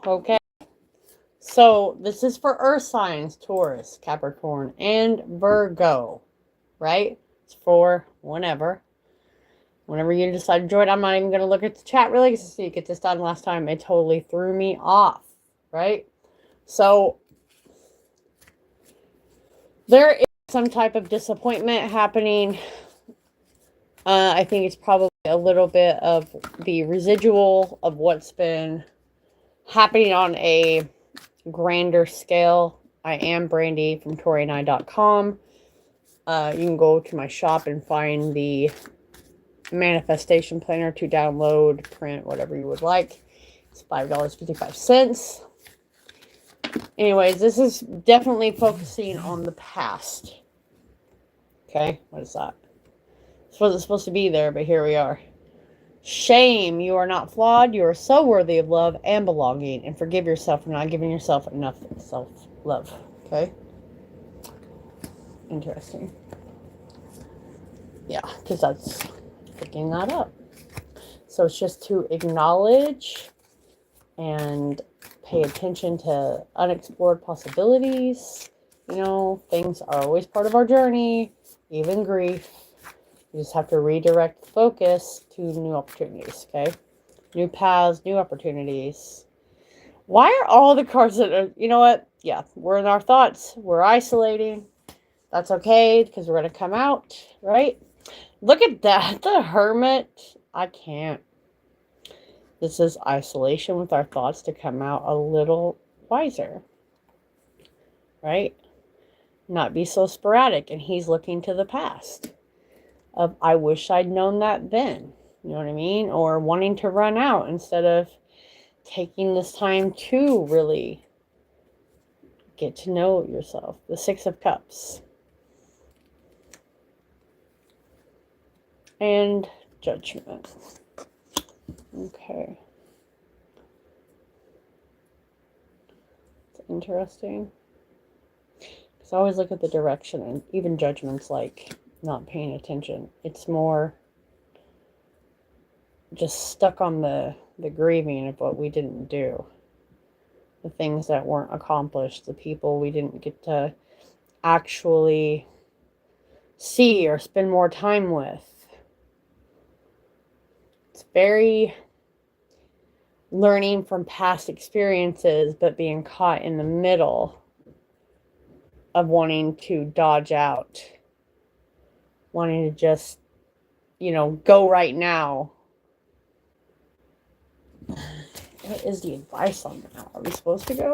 Okay. So this is for earth signs, Taurus, Capricorn, and Virgo, right? It's for whenever. Whenever you decide to join, I'm not even going to look at the chat really because you get this done last time. It totally threw me off, right? So there is some type of disappointment happening. I think it's probably a little bit of the residual of what's been happening on a grander scale. I am Brandy from Taurean.com. You can go to my shop and find the manifestation planner to download, print, whatever you would like. It's $5.55. Anyways, this is definitely focusing on the past. Okay, what is that? This wasn't supposed to be there, but here we are. Shame, you are not flawed. You are so worthy of love and belonging. And forgive yourself for not giving yourself enough self-love. Okay? Interesting. Yeah, because that's picking that up. So it's just to acknowledge and pay attention to unexplored possibilities. You know, things are always part of our journey, even grief. You just have to redirect the focus to new opportunities, okay? New paths, new opportunities. Why are all the cards that are, you know what? Yeah, we're in our thoughts. We're isolating. That's okay because we're going to come out, right? Look at that. The Hermit. I can't. This is isolation with our thoughts to come out a little wiser, right? Not be so sporadic. And he's looking to the past of, I wish I'd known that then. You know what I mean? Or wanting to run out instead of taking this time to really get to know yourself. The Six of Cups. And Judgment. Okay. It's interesting. Because I always look at the direction, and even Judgment's like not paying attention. It's more just stuck on the grieving of what we didn't do. The things that weren't accomplished. The people we didn't get to actually see or spend more time with. It's very learning from past experiences, but being caught in the middle of wanting to dodge out, wanting to just, you know, go right now. What is the advice on that? Are we supposed to go?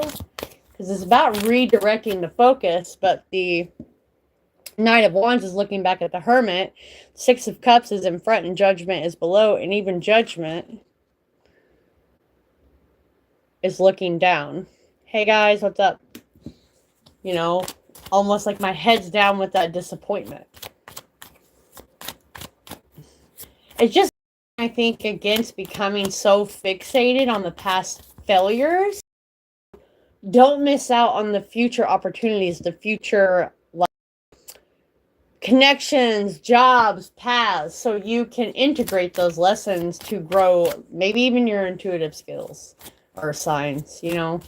Because it's about redirecting the focus, but the Knight of Wands is looking back at the Hermit. Six of Cups is in front and Judgment is below, and even Judgment is looking down. Hey guys, what's up? You know, almost like my head's down with that disappointment. It's just, I think, against becoming so fixated on the past failures. Don't miss out on the future opportunities, the future connections, jobs, paths, so you can integrate those lessons to grow maybe even your intuitive skills or signs, you know.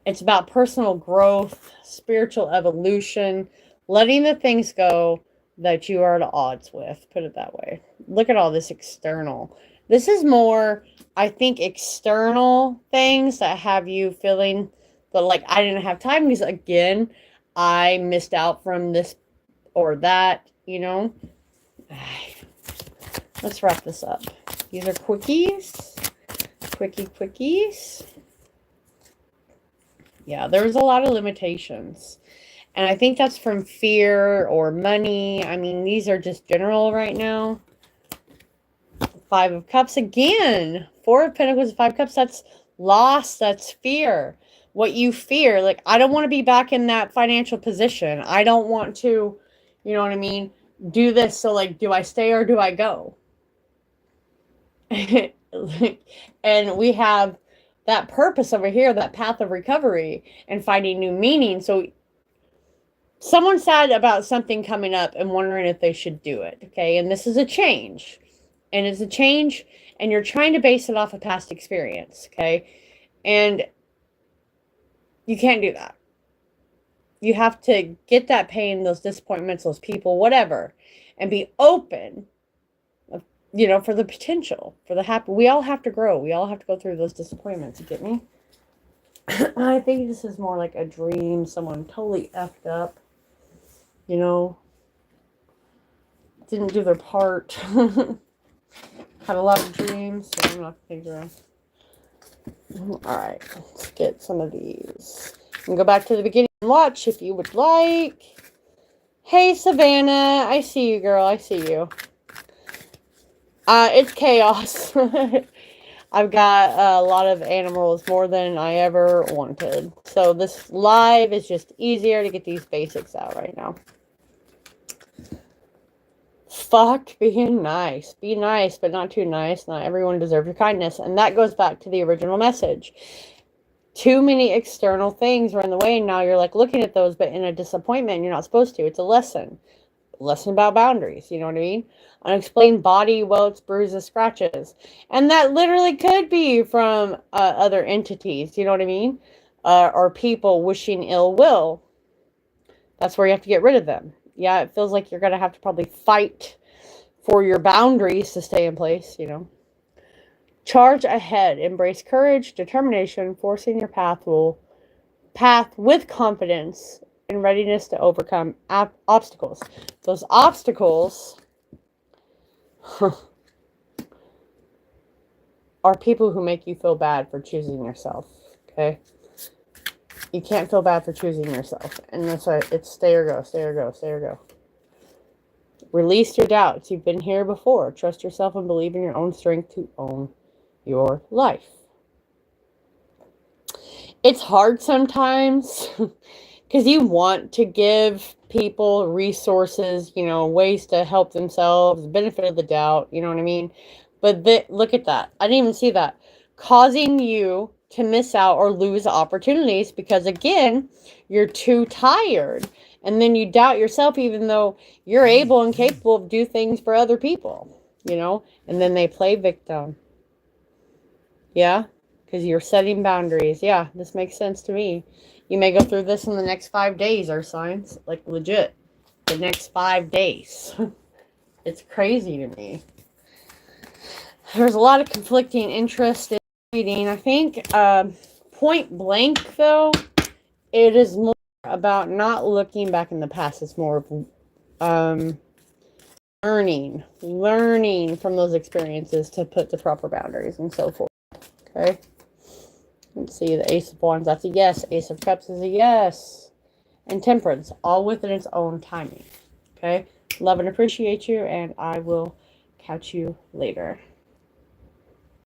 It's about personal growth, spiritual evolution, letting the things go that you are at odds with, put it that way. Look at all this external. This is more, I think, external things that have you feeling that, like, I didn't have time because, again, I missed out from this or that, you know. Let's wrap this up. These are quickies. Quickies. Yeah, there's a lot of limitations. And I think that's from fear or money. I mean, these are just general right now. Five of Cups again. Four of Pentacles, Five of Cups. That's loss. That's fear. What you fear. Like, I don't want to be back in that financial position. I don't want to, you know what I mean, do this. So, like, do I stay or do I go? And we have that purpose over here, that path of recovery and finding new meaning. So someone's sad about something coming up and wondering if they should do it. Okay. And this is a change. And it's a change, and you're trying to base it off of past experience, okay? And you can't do that. You have to get that pain, those disappointments, those people, whatever, and be open, for the potential, for the happy. We all have to grow. We all have to go through those disappointments. You get me? I think this is more like a dream. Someone totally effed up, didn't do their part. Had a lot of dreams, so I'm not going to figure out. Alright, let's get some of these. And go back to the beginning and watch if you would like. Hey, Savannah. I see you, girl. I see you. It's chaos. I've got a lot of animals, more than I ever wanted. So this live is just easier to get these basics out right now. Fuck being nice. Be nice, but not too nice. Not everyone deserves your kindness. And that goes back to the original message. Too many external things are in the way, and now you're like looking at those, but in a disappointment, you're not supposed to. It's a lesson. Lesson about boundaries, you know what I mean? Unexplained body welts, bruises, scratches. And that literally could be from other entities, you know what I mean? Or people wishing ill will. That's where you have to get rid of them. Yeah, it feels like you're going to have to probably fight for your boundaries to stay in place, Charge ahead. Embrace courage, determination, forcing your path with confidence and readiness to overcome obstacles. Those obstacles are people who make you feel bad for choosing yourself, okay? You can't feel bad for choosing yourself. And that's why it's stay or go, stay or go, stay or go. Release your doubts. You've been here before. Trust yourself and believe in your own strength to own your life. It's hard sometimes because you want to give people resources, ways to help themselves, benefit of the doubt, you know what I mean? But look at that. I didn't even see that. Causing you to miss out or lose opportunities because, again, you're too tired. And then you doubt yourself even though you're able and capable of do things for other people, And then they play victim. Yeah? Because you're setting boundaries. Yeah, this makes sense to me. You may go through this in the next 5 days, our signs. Like, legit. The next 5 days. It's crazy to me. There's a lot of conflicting interest in reading. I think point blank, though, it is more about not looking back in the past. It's more of learning from those experiences to put the proper boundaries and so forth. Okay? Let's see, the Ace of Wands, that's a yes. Ace of Cups is a yes. And Temperance, all within its own timing. Okay? Love and appreciate you, and I will catch you later.